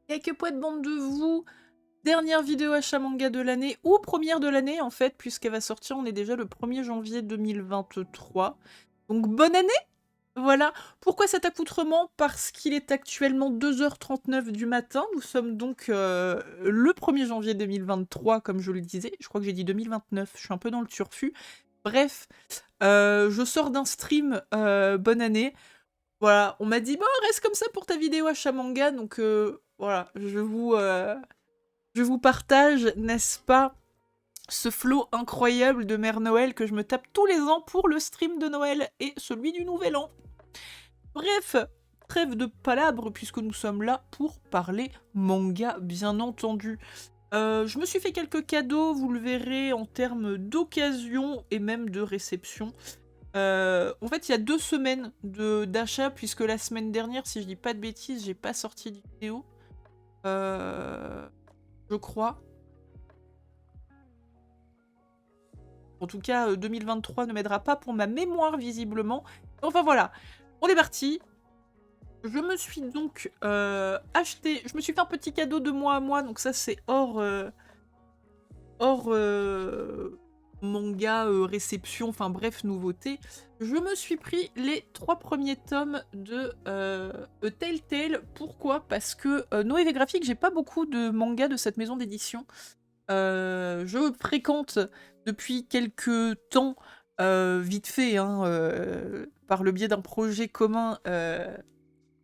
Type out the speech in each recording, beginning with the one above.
Et que poète bande de vous, dernière vidéo achat manga de l'année, ou première de l'année en fait, puisqu'elle va sortir, on est déjà le 1er janvier 2023. Donc bonne année. Voilà. Pourquoi cet accoutrement? Parce qu'il est actuellement 2h39 du matin. Nous sommes donc le 1er janvier 2023, comme je le disais. Je crois que j'ai dit 2029, je suis un peu dans le turfu. Bref, je sors d'un stream, bonne année. Voilà, on m'a dit: «Bon, reste comme ça pour ta vidéo achat manga», donc voilà, je vous partage, n'est-ce pas, ce flot incroyable de Mère Noël que je me tape tous les ans pour le stream de Noël et celui du Nouvel An. Bref, trêve de palabres puisque nous sommes là pour parler manga, bien entendu. Je me suis fait quelques cadeaux, vous le verrez, en termes d'occasion et même de réception. En fait, il y a 2 semaines d'achat, puisque la semaine dernière, si je dis pas de bêtises, j'ai pas sorti de vidéo. Je crois. En tout cas, 2023 ne m'aidera pas pour ma mémoire, visiblement. Enfin voilà, on est parti. Je me suis donc acheté... Je me suis fait un petit cadeau de moi à moi, donc ça c'est hors manga, réception, enfin bref, nouveauté. Je me suis pris les 3 premiers tomes de Telltale. Pourquoi? Parce que Noévé Graphique, j'ai pas beaucoup de mangas de cette maison d'édition. Je fréquente depuis quelques temps, vite fait, hein, par le biais d'un projet commun,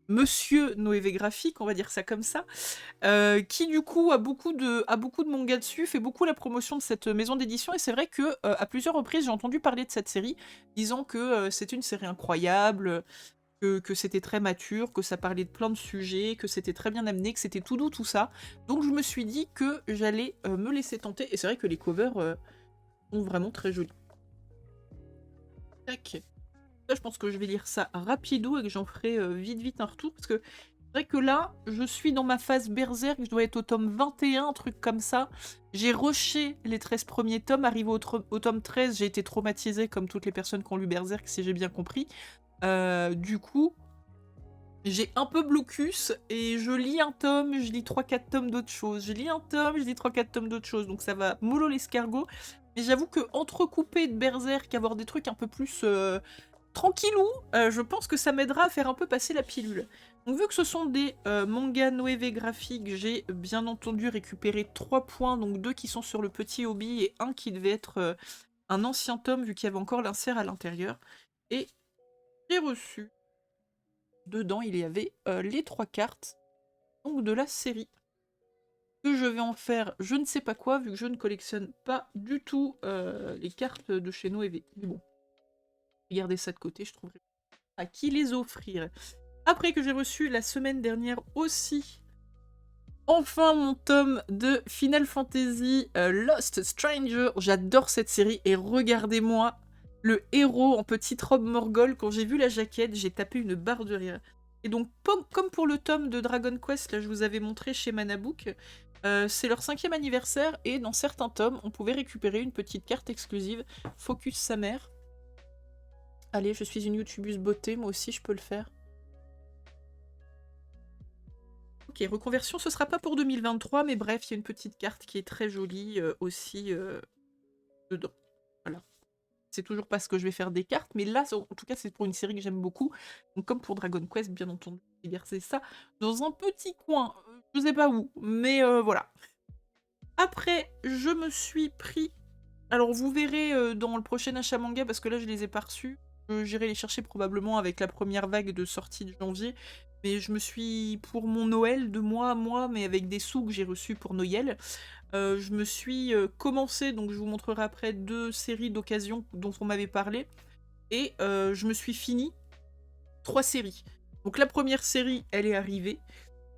Monsieur Noévé Graphique, on va dire ça comme ça, qui du coup a beaucoup de mangas dessus, fait beaucoup la promotion de cette maison d'édition, et c'est vrai que à plusieurs reprises j'ai entendu parler de cette série, disant que c'était une série incroyable, que c'était très mature, que ça parlait de plein de sujets, que c'était très bien amené, que c'était tout doux, tout ça. Donc je me suis dit que j'allais me laisser tenter, et c'est vrai que les covers sont vraiment très jolis. Tac. Ça, je pense que je vais lire ça rapido et que j'en ferai vite un retour, parce que c'est vrai que là, je suis dans ma phase berserk, je dois être au tome 21, un truc comme ça. J'ai rushé les 13 premiers tomes, arrivé au tome 13, j'ai été traumatisée comme toutes les personnes qui ont lu Berserk, si j'ai bien compris. Du coup, j'ai un peu blocus, et je lis un tome, je lis 3-4 tomes d'autres choses. Je lis un tome, je lis 3-4 tomes d'autres choses, donc ça va mollo l'escargot. Mais j'avoue que entrecoupé de Berserk, avoir des trucs un peu plus... tranquillou, je pense que ça m'aidera à faire un peu passer la pilule. Donc vu que ce sont des mangas Noévé graphiques, j'ai bien entendu récupéré 3 points, donc 2 qui sont sur le petit hobby et un qui devait être un ancien tome vu qu'il y avait encore l'insert à l'intérieur. Et j'ai reçu, dedans il y avait les 3 cartes donc de la série. Que je vais en faire je ne sais pas quoi, vu que je ne collectionne pas du tout les cartes de chez Noévé. Mais bon, regardez ça de côté, je trouverai à qui les offrir. Après que j'ai reçu la semaine dernière aussi, enfin mon tome de Final Fantasy Lost Stranger. J'adore cette série, et regardez-moi le héros en petite robe Morgol. Quand j'ai vu la jaquette, j'ai tapé une barre de rire. Et donc, comme pour le tome de Dragon Quest, là je vous avais montré chez Manabook, c'est leur 5e anniversaire, et dans certains tomes, on pouvait récupérer une petite carte exclusive. Focus sa mère. Allez, je suis une youtubeuse beauté, moi aussi je peux le faire. Ok, reconversion, ce sera pas pour 2023, mais bref, il y a une petite carte qui est très jolie aussi dedans. Voilà. C'est toujours pas ce que je vais faire des cartes, mais là, en tout cas, c'est pour une série que j'aime beaucoup. Donc, comme pour Dragon Quest, bien entendu, j'ai versé ça dans un petit coin. Je sais pas où, mais voilà. Après, je me suis pris... Alors, vous verrez dans le prochain achat manga, parce que là, je les ai pas reçus. J'irai les chercher probablement avec la première vague de sortie de janvier. Mais je me suis, pour mon Noël, de mois à mois, mais avec des sous que j'ai reçus pour Noël, je me suis commencé, donc je vous montrerai après, 2 séries d'occasion dont on m'avait parlé. Et je me suis fini 3 séries. Donc la première série, elle est arrivée.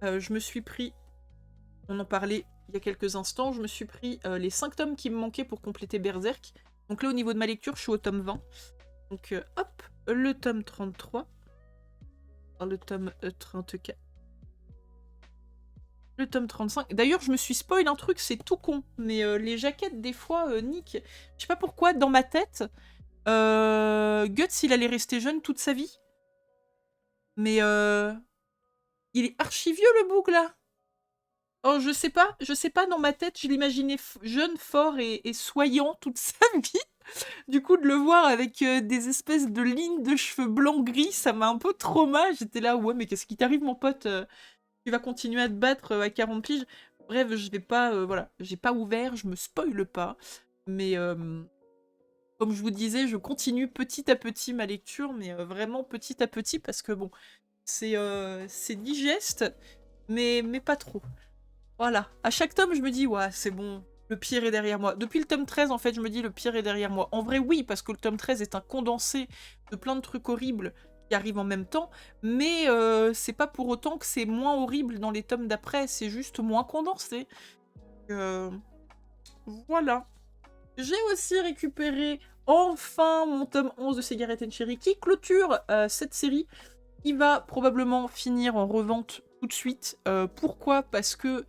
Je me suis pris, on en parlait il y a quelques instants, je me suis pris les 5 tomes qui me manquaient pour compléter Berserk. Donc là, au niveau de ma lecture, je suis au tome 20. Donc hop, le tome 33. Le tome 34. Le tome 35. D'ailleurs, je me suis spoil un truc, c'est tout con. Mais les jaquettes, des fois, niquent. Je sais pas pourquoi, dans ma tête, Guts, il allait rester jeune toute sa vie. Mais il est archi vieux, le bouc, là. Oh, je sais pas, dans ma tête, je l'imaginais jeune, fort et soyant toute sa vie. Du coup, de le voir avec des espèces de lignes de cheveux blancs-gris, ça m'a un peu trauma. J'étais là, ouais, mais qu'est-ce qui t'arrive, mon pote? Tu vas continuer à te battre à 40 piges. Bref, je vais pas, voilà, j'ai pas ouvert, je me spoile pas. Mais comme je vous disais, je continue petit à petit ma lecture, mais vraiment petit à petit, parce que bon, c'est digeste, mais pas trop. Voilà. À chaque tome, je me dis, ouais, c'est bon, le pire est derrière moi. Depuis le tome 13, en fait, je me dis, le pire est derrière moi. En vrai, oui, parce que le tome 13 est un condensé de plein de trucs horribles qui arrivent en même temps, mais c'est pas pour autant que c'est moins horrible dans les tomes d'après, c'est juste moins condensé. Euh, voilà. J'ai aussi récupéré enfin mon tome 11 de Cigarette and Cherry qui clôture cette série, qui va probablement finir en revente tout de suite. Pourquoi? Parce que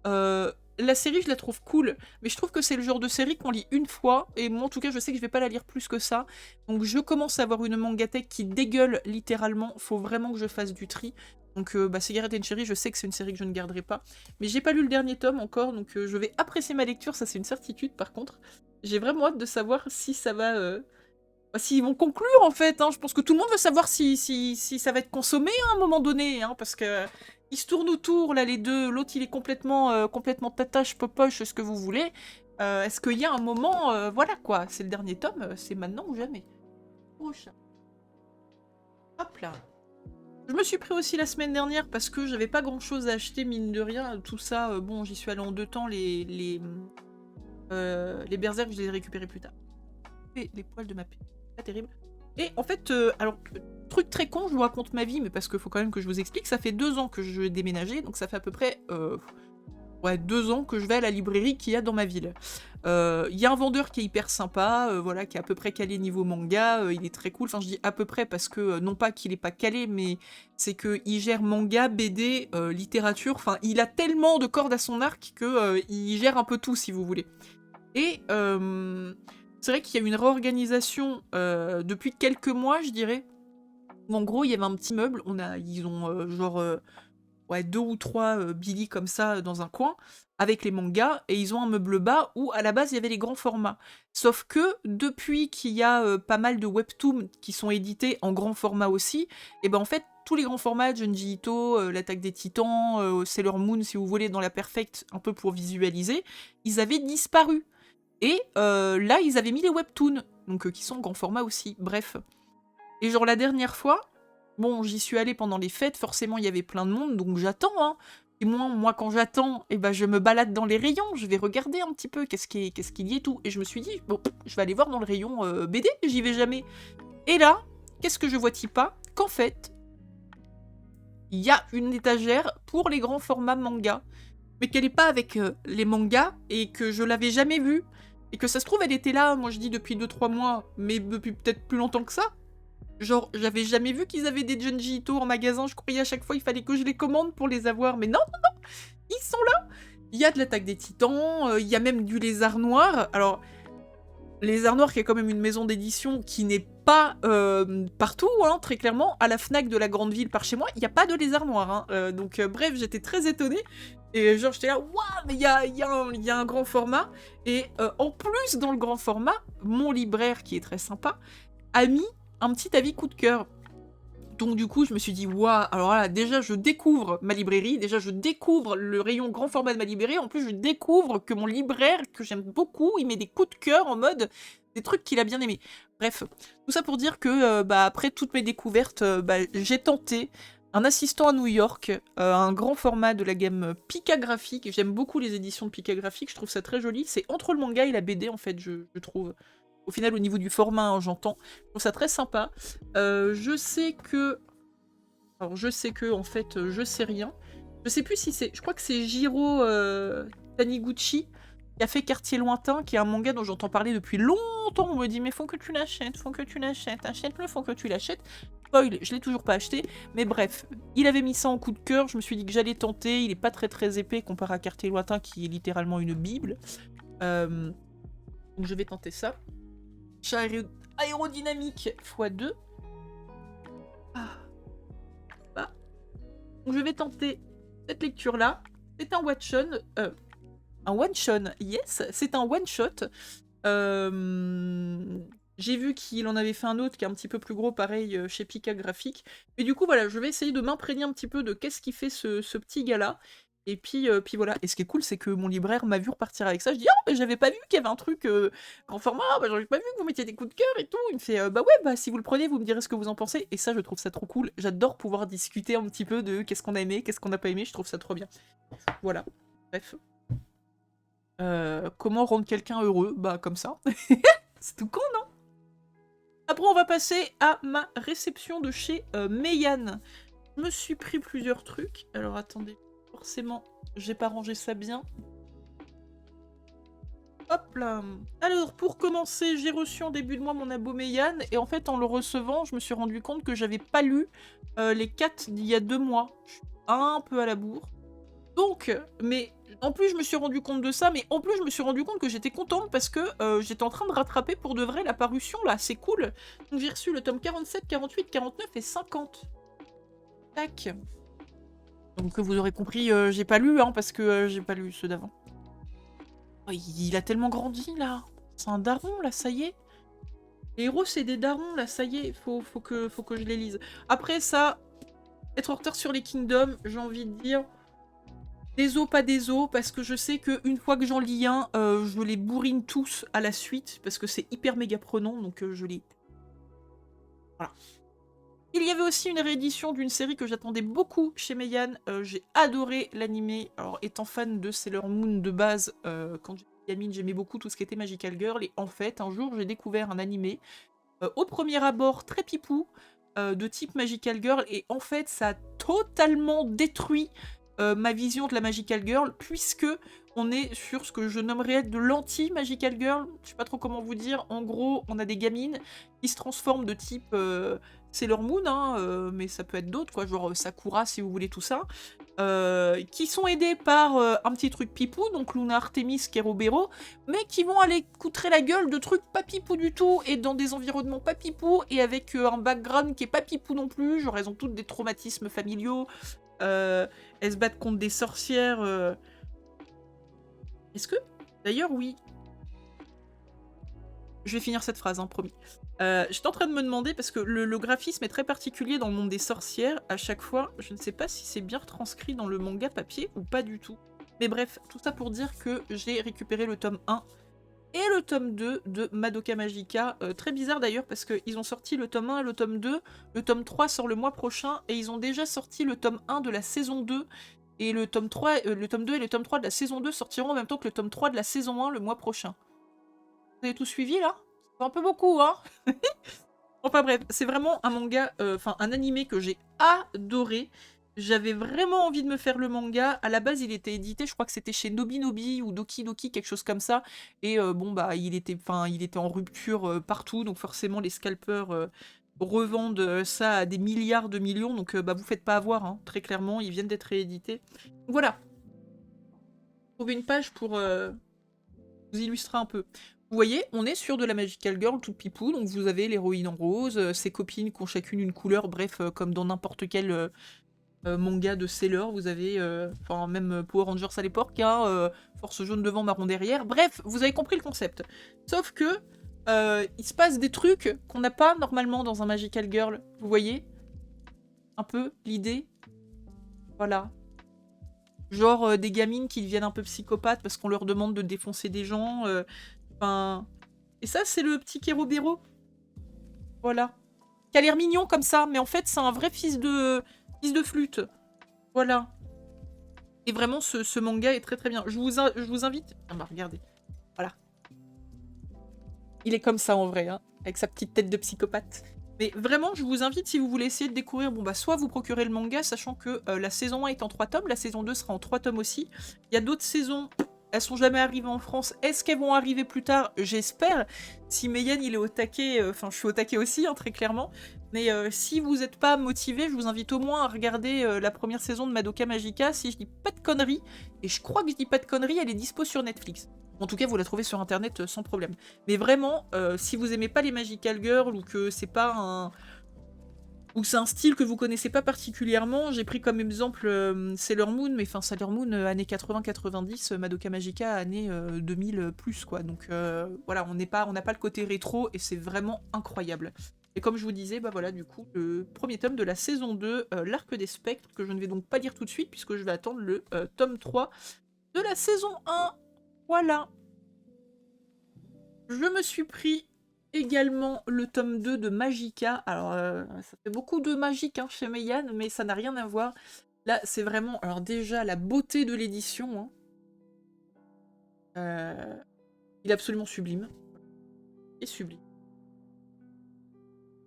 la série, je la trouve cool, mais je trouve que c'est le genre de série qu'on lit une fois, et moi en tout cas je sais que je vais pas la lire plus que ça, donc je commence à avoir une mangatech qui dégueule littéralement, faut vraiment que je fasse du tri. Donc Cigarette and Cherry, je sais que c'est une série que je ne garderai pas, mais j'ai pas lu le dernier tome encore, donc je vais apprécier ma lecture, ça c'est une certitude par contre. J'ai vraiment hâte de savoir si ça va... s'ils vont conclure en fait, hein. Je pense que tout le monde veut savoir si ça va être consommé à un moment donné, hein, parce que ils se tournent autour là les deux, l'autre il est complètement tatache, popoche, ce que vous voulez. Est-ce qu'il y a un moment, voilà quoi, c'est le dernier tome, c'est maintenant ou jamais. Prochain. Hop là. Je me suis pris aussi la semaine dernière parce que j'avais pas grand chose à acheter, mine de rien, tout ça, bon j'y suis allée en 2 temps, les berserk je les ai récupérés plus tard. Et les poils de ma pelle. Pas terrible. Et en fait, alors, truc très con, je vous raconte ma vie, mais parce qu'il faut quand même que je vous explique, ça fait 2 ans que je vais déménager, donc ça fait à peu près 2 ans que je vais à la librairie qu'il y a dans ma ville. Il y a un vendeur qui est hyper sympa, voilà, qui est à peu près calé niveau manga, il est très cool, enfin je dis à peu près parce que, non pas qu'il est pas calé, mais c'est qu'il gère manga, BD, littérature, enfin il a tellement de cordes à son arc que il gère un peu tout si vous voulez. Et c'est vrai qu'il y a eu une réorganisation depuis quelques mois, je dirais. Où en gros, il y avait un petit meuble. Ils ont ouais, 2 ou 3 Billy comme ça dans un coin, avec les mangas, et ils ont un meuble bas où à la base il y avait les grands formats. Sauf que depuis qu'il y a pas mal de webtoons qui sont édités en grand format aussi, et ben en fait tous les grands formats, Junji Ito, l'Attaque des Titans, Sailor Moon si vous voulez dans la Perfect, un peu pour visualiser, ils avaient disparu. Et là, ils avaient mis les webtoons, donc qui sont en grand format aussi, bref. Et genre la dernière fois, bon, j'y suis allée pendant les fêtes, forcément il y avait plein de monde, donc j'attends, hein. Et moi quand j'attends, eh ben, je me balade dans les rayons, je vais regarder un petit peu qu'est-ce qu'il y a et tout. Et je me suis dit, bon, je vais aller voir dans le rayon BD, j'y vais jamais. Et là, qu'est-ce que je vois-t-il pas? Qu'en fait, il y a une étagère pour les grands formats manga, mais qu'elle est pas avec les mangas, et que je l'avais jamais vue. Et que ça se trouve, elle était là, moi je dis depuis 2-3 mois, mais depuis peut-être plus longtemps que ça. Genre, j'avais jamais vu qu'ils avaient des Junji Ito en magasin, je croyais à chaque fois il fallait que je les commande pour les avoir, mais non, ils sont là. Il y a de l'Attaque des Titans, il y a même du Lézard Noir. Alors, Lézard Noir qui est quand même une maison d'édition qui n'est pas partout, hein, très clairement. À la Fnac de la grande ville par chez moi, il n'y a pas de Lézard Noir. Hein. Donc bref, j'étais très étonnée. Et genre, j'étais là, waouh, mais il y a un grand format. Et en plus, dans le grand format, mon libraire, qui est très sympa, a mis un petit avis coup de cœur. Donc du coup, je me suis dit, waouh, alors là, déjà, je découvre ma librairie, déjà, je découvre le rayon grand format de ma librairie, en plus, je découvre que mon libraire, que j'aime beaucoup, il met des coups de cœur en mode des trucs qu'il a bien aimé. Bref, tout ça pour dire que, après toutes mes découvertes, j'ai tenté un assistant à New York, un grand format de la gamme Pika Graphique. J'aime beaucoup les éditions de Pika Graphique, je trouve ça très joli. C'est entre le manga et la BD, en fait, je trouve. Au final, au niveau du format, hein, j'entends. Je trouve ça très sympa. Je sais que... Alors, je sais que, en fait, je sais rien. Je sais plus si c'est... Je crois que c'est Jiro Taniguchi qui a fait Quartier Lointain, qui est un manga dont j'entends parler depuis longtemps. On me dit, mais faut que tu l'achètes, achète-le, faut que tu l'achètes. Spoil, je l'ai toujours pas acheté, mais bref, il avait mis ça en coup de cœur, je me suis dit que j'allais tenter, il est pas très épais comparé à Quartier Lointain qui est littéralement une bible. Donc je vais tenter ça. Chat aérodynamique x2. Ah. Bah. Donc je vais tenter cette lecture-là. c'est un one-shot. Un one-shot, yes, c'est un one-shot. J'ai vu qu'il en avait fait un autre qui est un petit peu plus gros, pareil, chez Pika Graphique. Mais du coup, voilà, je vais essayer de m'imprégner un petit peu de qu'est-ce qui fait ce petit gars-là. Et puis voilà. Et ce qui est cool, c'est que mon libraire m'a vu repartir avec ça. Je dis, oh, mais j'avais pas vu qu'il y avait un truc grand format, bah, j'avais pas vu que vous mettiez des coups de cœur et tout. Il me fait, bah ouais, bah si vous le prenez, vous me direz ce que vous en pensez. Et ça, je trouve ça trop cool. J'adore pouvoir discuter un petit peu de qu'est-ce qu'on a aimé, qu'est-ce qu'on n'a pas aimé. Je trouve ça trop bien. Voilà. Bref. Comment rendre quelqu'un heureux? Bah comme ça. C'est tout con, non? Après, on va passer à ma réception de chez Meian. Je me suis pris plusieurs trucs. Alors attendez, forcément, j'ai pas rangé ça bien. Hop là. Alors, pour commencer, j'ai reçu en début de mois mon abo Meian. Et en fait, en le recevant, je me suis rendu compte que j'avais pas lu les 4 d'il y a 2 mois. Je suis un peu à la bourre. Donc, mais en plus je me suis rendu compte de ça, mais en plus je me suis rendu compte que j'étais contente parce que j'étais en train de rattraper pour de vrai la parution là, c'est cool. Donc j'ai reçu le tome 47, 48, 49 et 50. Tac. Donc vous aurez compris, j'ai pas lu, hein, parce que j'ai pas lu ceux d'avant. Oh, il a tellement grandi là. C'est un daron là, ça y est. Les héros c'est des darons là, ça y est, faut que je les lise. Après ça, être en retard sur les Kingdoms, j'ai envie de dire... Des os, pas des os, parce que je sais qu'une fois que j'en lis un, je les bourrine tous à la suite, parce que c'est hyper méga prenant, donc je les... Voilà. Il y avait aussi une réédition d'une série que j'attendais beaucoup chez Meian. J'ai adoré l'animé. Alors, étant fan de Sailor Moon de base, quand j'étais gamine, j'aimais beaucoup tout ce qui était Magical Girl, et en fait, un jour, j'ai découvert un animé, au premier abord, très pipou, de type Magical Girl, et en fait, ça a totalement détruit ma vision de la Magical Girl, puisque on est sur ce que je nommerais de l'anti-Magical Girl. Je sais pas trop comment vous dire. En gros, on a des gamines qui se transforment de type Sailor Moon, hein, mais ça peut être d'autres, quoi, genre Sakura si vous voulez tout ça, qui sont aidées par un petit truc pipou, donc Luna, Artemis, Kerobero, mais qui vont aller coutrer la gueule de trucs pas pipou du tout, et dans des environnements pas pipou, et avec un background qui est pas pipou non plus, genre elles ont toutes des traumatismes familiaux, elles se battent contre des sorcières. Est-ce que... D'ailleurs, oui. Je vais finir cette phrase, hein, promis. J'étais en train de me demander, parce que le graphisme est très particulier dans le monde des sorcières, à chaque fois, je ne sais pas si c'est bien retranscrit dans le manga papier ou pas du tout. Mais bref, tout ça pour dire que j'ai récupéré le tome 1 et le tome 2 de Madoka Magica. Très bizarre d'ailleurs, parce qu'ils ont sorti le tome 1 et le tome 2, le tome 3 sort le mois prochain, et ils ont déjà sorti le tome 1 de la saison 2, et le tome 3, le tome 2 et le tome 3 de la saison 2 sortiront en même temps que le tome 3 de la saison 1 le mois prochain. Vous avez tout suivi là? C'est un peu beaucoup, hein. Enfin bref, c'est vraiment un manga, enfin un animé que j'ai adoré. J'avais vraiment envie de me faire le manga. À la base, il était édité, je crois que c'était chez Nobinobi ou Doki Doki, quelque chose comme ça. Et bon, bah, il était en rupture partout, donc forcément, les scalpers revendent ça à des milliards de millions. Donc, bah, vous faites pas avoir, hein, très clairement, ils viennent d'être réédités. Voilà. Trouver une page pour vous illustrer un peu. Vous voyez, on est sur de la Magical Girl toute pipou, donc vous avez l'héroïne en rose, ses copines qui ont chacune une couleur, bref, comme dans n'importe quel manga de Sailor, vous avez, enfin même Power Rangers à l'époque, hein, force jaune devant, marron derrière, bref, vous avez compris le concept. Sauf que, il se passe des trucs qu'on n'a pas normalement dans un Magical Girl, vous voyez un peu l'idée? Voilà. Genre des gamines qui deviennent un peu psychopathes parce qu'on leur demande de défoncer des gens, enfin... Et ça, c'est le petit Kerobero. Voilà. Qui a l'air mignon comme ça, mais en fait, c'est un vrai fils de flûte. Voilà. Et vraiment, ce manga est très très bien. Je vous invite... Ah bah, regardez. Voilà. Il est comme ça en vrai, hein, avec sa petite tête de psychopathe. Mais vraiment, je vous invite, si vous voulez essayer de découvrir, bon bah soit vous procurez le manga, sachant que la saison 1 est en 3 tomes, la saison 2 sera en 3 tomes aussi. Il y a d'autres saisons... Elles sont jamais arrivées en France. Est-ce qu'elles vont arriver plus tard? J'espère. Si Meian, il est au taquet, enfin je suis au taquet aussi, hein, très clairement. Mais si vous n'êtes pas motivé, je vous invite au moins à regarder la première saison de Madoka Magica. Si je dis pas de conneries, et je crois que je dis pas de conneries, elle est dispo sur Netflix. En tout cas, vous la trouvez sur internet sans problème. Mais vraiment, si vous aimez pas les Magical Girls ou que c'est pas ou c'est un style que vous connaissez pas particulièrement. J'ai pris comme exemple Sailor Moon, mais enfin Sailor Moon années 80-90, Madoka Magica années 2000 plus quoi. Donc voilà, on n'a pas le côté rétro et c'est vraiment incroyable. Et comme je vous disais, bah voilà, du coup, le premier tome de la saison 2, l'Arc des Spectres, que je ne vais donc pas lire tout de suite, puisque je vais attendre le tome 3 de la saison 1. Voilà. Je me suis pris également le tome 2 de Magica. Alors, ça fait beaucoup de magique hein, chez Meian, mais ça n'a rien à voir. Là, c'est vraiment... Alors déjà, la beauté de l'édition. Hein. Il est absolument sublime. Et sublime.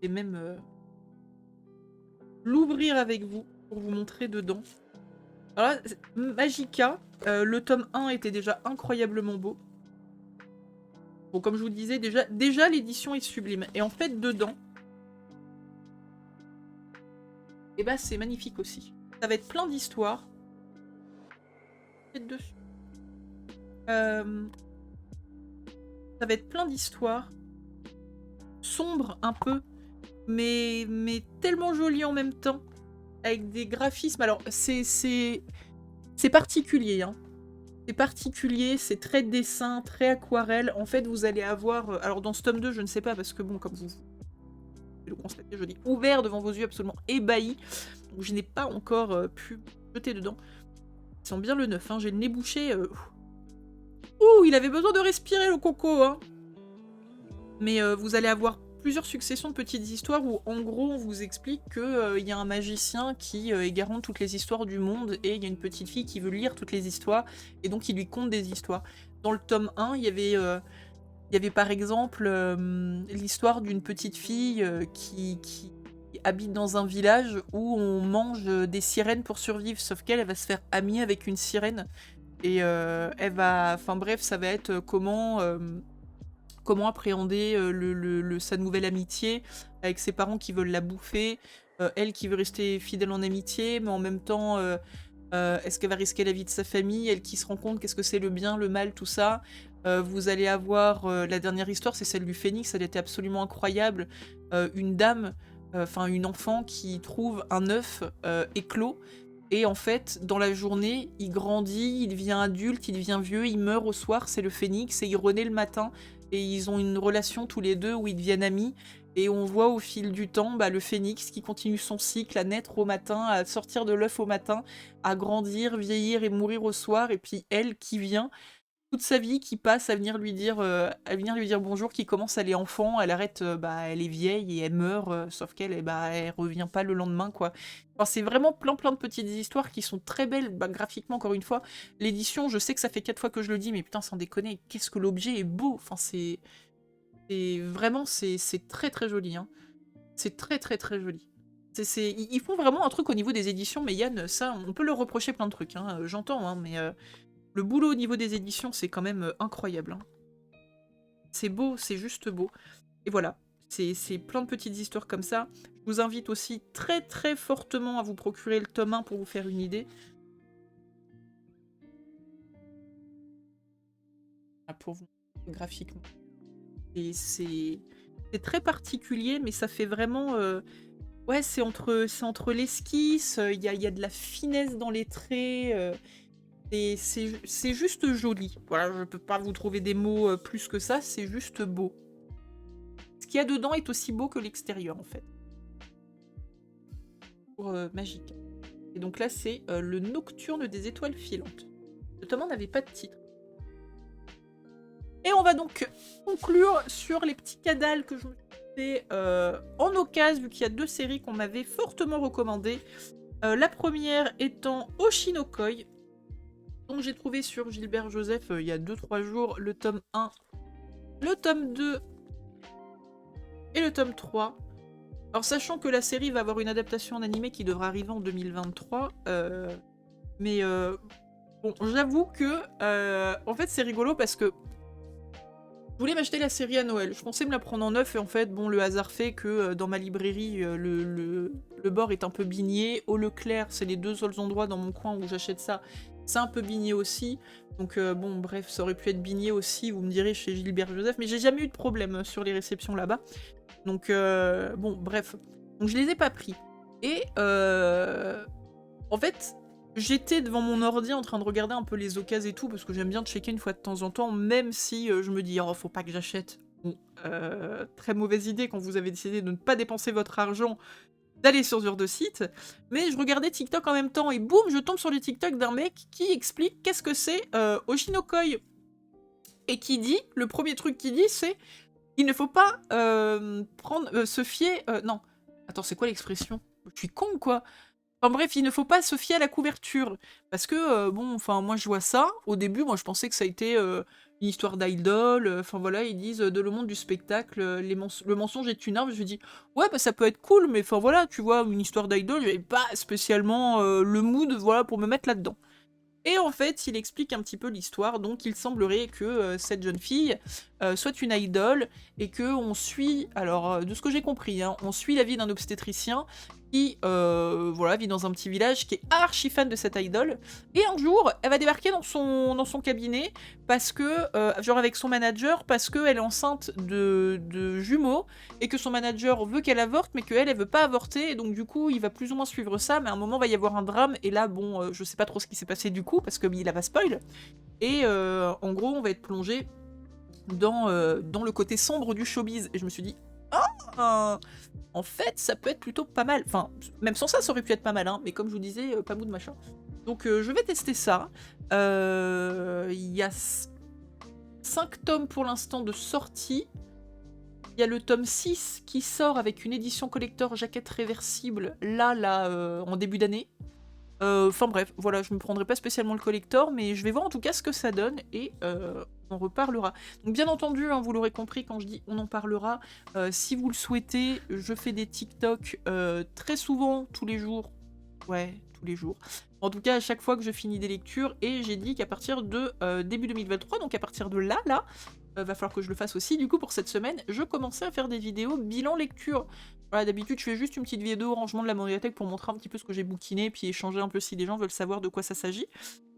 Et même l'ouvrir avec vous pour vous montrer dedans. Alors là, Magica, le tome 1 était déjà incroyablement beau. Bon, comme je vous le disais, déjà l'édition est sublime. Et en fait, dedans, et bah c'est magnifique aussi. Ça va être plein d'histoires. Dessus. Ça va être plein d'histoires. Sombres un peu, mais tellement jolies en même temps. Avec des graphismes. Alors, c'est particulier, hein. C'est particulier, c'est très dessin, très aquarelle. En fait, vous allez avoir... alors, dans ce tome 2, je ne sais pas, parce que bon, comme vous le constatez, je l'ai ouvert devant vos yeux, absolument ébahi. Donc, je n'ai pas encore pu jeter dedans. Il sent bien le neuf, hein. J'ai le nez bouché. Ouh, il avait besoin de respirer, le coco, hein. Mais vous allez avoir plusieurs successions de petites histoires où, en gros, on vous explique qu'il y a un magicien qui est garant de toutes les histoires du monde et il y a une petite fille qui veut lire toutes les histoires et donc il lui conte des histoires. Dans le tome 1, il y avait par exemple l'histoire d'une petite fille qui habite dans un village où on mange des sirènes pour survivre, sauf qu'elle va se faire amie avec une sirène et elle va... Enfin bref, ça va être comment appréhender sa nouvelle amitié avec ses parents qui veulent la bouffer, elle qui veut rester fidèle en amitié, mais en même temps, est-ce qu'elle va risquer la vie de sa famille, elle qui se rend compte qu'est-ce que c'est le bien, le mal, tout ça. Vous allez avoir la dernière histoire, c'est celle du phénix, elle était absolument incroyable. Une dame, enfin une enfant qui trouve un œuf éclos, et en fait, dans la journée, il grandit, il devient adulte, il devient vieux, il meurt au soir, c'est le phénix, et il renaît le matin. Et ils ont une relation tous les deux où ils deviennent amis. Et on voit au fil du temps le phénix qui continue son cycle à naître au matin, à sortir de l'œuf au matin, à grandir, vieillir et mourir au soir. Et puis elle qui vient, toute sa vie, qui passe à venir lui dire bonjour, qui commence elle est enfant, elle arrête, elle est vieille et elle meurt, sauf qu'elle, elle revient pas le lendemain, quoi. Enfin, c'est vraiment plein de petites histoires qui sont très belles, graphiquement, encore une fois. L'édition, je sais que ça fait 4 fois que je le dis, mais putain, sans déconner, qu'est-ce que l'objet est beau. Enfin, vraiment, c'est très joli, hein. C'est très joli. Ils font vraiment un truc au niveau des éditions, mais Yann, ça, on peut leur reprocher plein de trucs, hein. J'entends, hein, mais... le boulot au niveau des éditions, c'est quand même incroyable. Hein. C'est beau, c'est juste beau. Et voilà, c'est plein de petites histoires comme ça. Je vous invite aussi très fortement à vous procurer le tome 1 pour vous faire une idée. Pour vous graphiquement. Et c'est très particulier, mais ça fait vraiment... ouais, c'est entre l'esquisse, il y a de la finesse dans les traits... c'est juste joli. Voilà, je peux pas vous trouver des mots plus que ça, c'est juste beau. Ce qu'il y a dedans est aussi beau que l'extérieur, en fait. Pour Magique. Et donc là, c'est le Nocturne des étoiles filantes. Le tome 1 n'avait pas de titre. Et on va donc conclure sur les petits cadals que je me suis fait en occasion, vu qu'il y a 2 séries qu'on m'avait fortement recommandées. La première étant Oshinokoi, donc j'ai trouvé sur Gilbert Joseph il y a 2-3 jours le tome 1, le tome 2 et le tome 3. Alors sachant que la série va avoir une adaptation en animé qui devra arriver en 2023, mais bon, j'avoue que en fait c'est rigolo parce que je voulais m'acheter la série à Noël. Je pensais me la prendre en neuf et en fait, bon, le hasard fait que dans ma librairie, le bord est un peu bigné. Au Leclerc, c'est les 2 seuls endroits dans mon coin où j'achète ça. C'est un peu bigné aussi. Donc bon, bref, ça aurait pu être bigné aussi, vous me direz, chez Gilbert Joseph. Mais j'ai jamais eu de problème sur les réceptions là-bas. Donc bon, bref. Donc je les ai pas pris. Et en fait, j'étais devant mon ordi en train de regarder un peu les occasions et tout, parce que j'aime bien checker une fois de temps en temps, même si je me dis, oh, faut pas que j'achète. Bon, très mauvaise idée quand vous avez décidé de ne pas dépenser votre argent, d'aller sur ce genre de site. Mais je regardais TikTok en même temps, et boum, je tombe sur le TikTok d'un mec qui explique qu'est-ce que c'est Oshinokoi. Et qui dit, le premier truc qu'il dit, c'est il ne faut pas se fier... non, attends, c'est quoi l'expression? Je suis con, quoi. Enfin bref, il ne faut pas se fier à la couverture. Parce que, bon, enfin, moi je vois ça. Au début, moi je pensais que ça a été une histoire d'idole. Enfin voilà, ils disent de le monde du spectacle, le mensonge est une arme. Je me dis, ouais, bah ça peut être cool, mais enfin voilà, tu vois, une histoire d'idole, j'avais pas spécialement le mood, voilà, pour me mettre là-dedans. Et en fait, il explique un petit peu l'histoire. Donc, il semblerait que cette jeune fille soit une idole et que on suit, alors de ce que j'ai compris, hein, on suit la vie d'un obstétricien qui voilà, vit dans un petit village, qui est archi fan de cette idole. Et un jour, elle va débarquer dans son cabinet parce que, genre avec son manager, parce qu'elle est enceinte de jumeaux et que son manager veut qu'elle avorte, mais qu'elle, elle veut pas avorter. Et donc, du coup, il va plus ou moins suivre ça, mais à un moment, va y avoir un drame. Et là, bon, je sais pas trop ce qui s'est passé du coup, parce que il a pas spoil. Et en gros, on va être plongé dans le côté sombre du showbiz. Et je me suis dit, ah, en fait, ça peut être plutôt pas mal. Enfin, même sans ça, ça aurait pu être pas mal, hein. Mais comme je vous disais, pas mou de machin. Donc, je vais tester ça. Il y a 5 tomes pour l'instant de sortie. Il y a le tome 6 qui sort avec une édition collector jaquette réversible, là, en début d'année. Enfin bref, voilà, je me prendrai pas spécialement le collector, mais je vais voir en tout cas ce que ça donne et on reparlera. Donc bien entendu, hein, vous l'aurez compris quand je dis on en parlera, si vous le souhaitez, je fais des TikTok très souvent, tous les jours. Ouais, tous les jours. En tout cas, à chaque fois que je finis des lectures, et j'ai dit qu'à partir de début 2023, donc à partir de là, va falloir que je le fasse aussi. Du coup, pour cette semaine, je commençais à faire des vidéos bilan lecture. Voilà, d'habitude, je fais juste une petite vidéo rangement de la médiathèque pour montrer un petit peu ce que j'ai bouquiné, puis échanger un peu si les gens veulent savoir de quoi ça s'agit.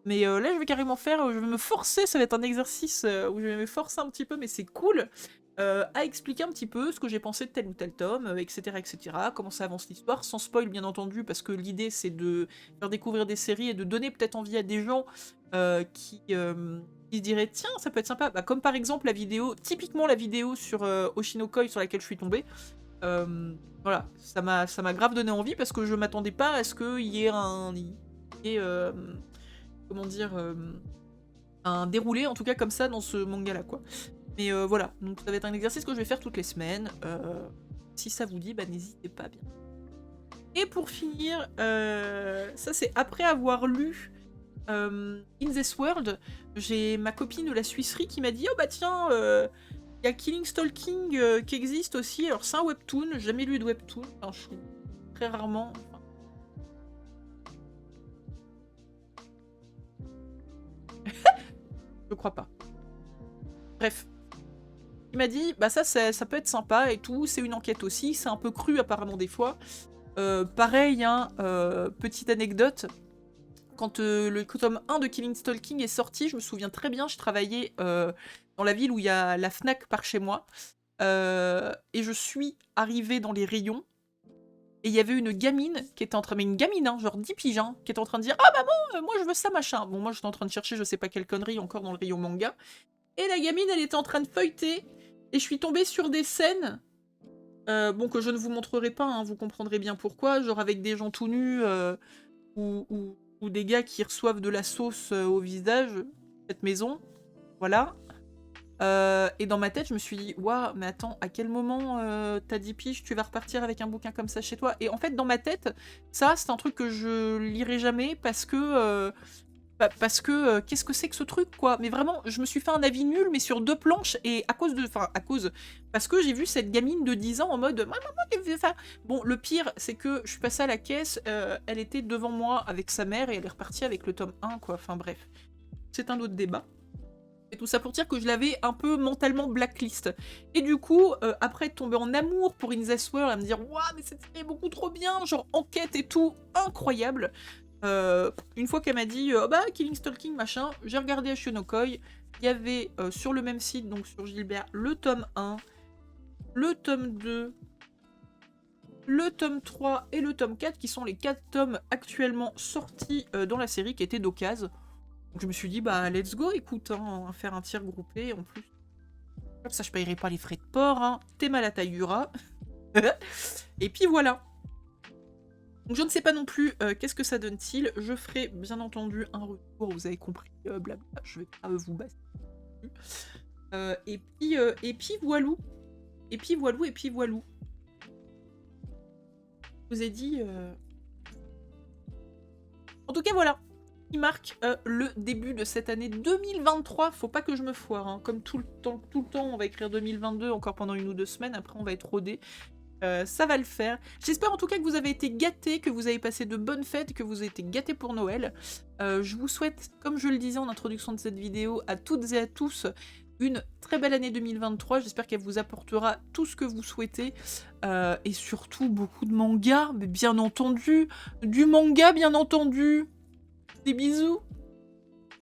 Mais là, je vais carrément faire, je vais me forcer, ça va être un exercice où je vais me forcer un petit peu, mais c'est cool, à expliquer un petit peu ce que j'ai pensé de tel ou tel tome, etc., etc., comment ça avance l'histoire, sans spoil bien entendu, parce que l'idée c'est de faire découvrir des séries et de donner peut-être envie à des gens qui se diraient tiens, ça peut être sympa, bah, comme par exemple la vidéo, typiquement la vidéo sur Oshinokoi sur laquelle je suis tombée. Voilà, ça m'a grave donné envie parce que je m'attendais pas à ce qu'il y ait comment dire, un déroulé en tout cas comme ça dans ce manga là quoi. Mais voilà, donc ça va être un exercice que je vais faire toutes les semaines. Si ça vous dit, bah n'hésitez pas bien. Et pour finir, ça c'est après avoir lu In This World, j'ai ma copine de la Suisserie qui m'a dit oh bah tiens, y a Killing Stalking qui existe aussi. Alors c'est un webtoon, j'ai jamais lu de webtoon, enfin, je suis très rarement. Enfin... je crois pas. Bref. Il m'a dit, bah ça peut être sympa et tout, c'est une enquête aussi, c'est un peu cru apparemment des fois. Pareil, hein, petite anecdote, quand le tome 1 de Killing Stalking est sorti, je me souviens très bien, je travaillais dans la ville où il y a la Fnac par chez moi, et je suis arrivée dans les rayons, et il y avait une gamine qui était en train, mais une gamine, hein, genre 10 piges, hein, qui était en train de dire « Ah maman, moi je veux ça, machin !» Bon, moi j'étais en train de chercher je sais pas quelle connerie encore dans le rayon manga, et la gamine elle était en train de feuilleter, et je suis tombée sur des scènes, bon que je ne vous montrerai pas, hein, vous comprendrez bien pourquoi, genre avec des gens tout nus, ou des gars qui reçoivent de la sauce au visage, cette maison, voilà. Et dans ma tête, je me suis dit, waouh, mais attends, à quel moment t'as 10 piges, tu vas repartir avec un bouquin comme ça chez toi? Et en fait, dans ma tête, ça, c'est un truc que je lirai jamais parce que qu'est-ce que c'est que ce truc, quoi? Mais vraiment, je me suis fait un avis nul, mais sur 2 planches, et parce que j'ai vu cette gamine de 10 ans en mode, maman, bon, le pire, c'est que je suis passée à la caisse, elle était devant moi avec sa mère, et elle est repartie avec le tome 1, quoi. Enfin bref, c'est un autre débat. Et tout ça pour dire que je l'avais un peu mentalement blacklist. Et du coup, après tomber en amour pour In This World, à me dire, waouh, mais cette série est beaucoup trop bien, genre enquête et tout, incroyable. Une fois qu'elle m'a dit bah Killing Stalking machin, j'ai regardé Oshinokoi, il y avait sur le même site, donc sur Gilbert, le tome 1, le tome 2 le tome 3 et le tome 4, qui sont les 4 tomes actuellement sortis dans la série, qui étaient d'occasion. Donc je me suis dit, bah let's go, écoute, hein, on va faire un tir groupé, en plus. Comme ça, je payerai pas les frais de port, hein. T'es mal à Taïura. Et puis voilà. Donc je ne sais pas non plus qu'est-ce que ça donne-t-il. Je ferai bien entendu un retour, vous avez compris, blabla. Je vais pas vous basser. Et puis voilou. Et puis voilou, et puis voilou. Je vous ai dit... En tout cas, voilà. Qui marque le début de cette année 2023. Faut pas que je me foire. Hein. Comme tout le temps, on va écrire 2022 encore pendant 1 ou 2 semaines. Après, on va être rodé. Ça va le faire. J'espère en tout cas que vous avez été gâtés, que vous avez passé de bonnes fêtes, que vous avez été gâtés pour Noël. Je vous souhaite, comme je le disais en introduction de cette vidéo, à toutes et à tous une très belle année 2023. J'espère qu'elle vous apportera tout ce que vous souhaitez. Et surtout beaucoup de mangas, mais bien entendu. Du manga, bien entendu. Des bisous.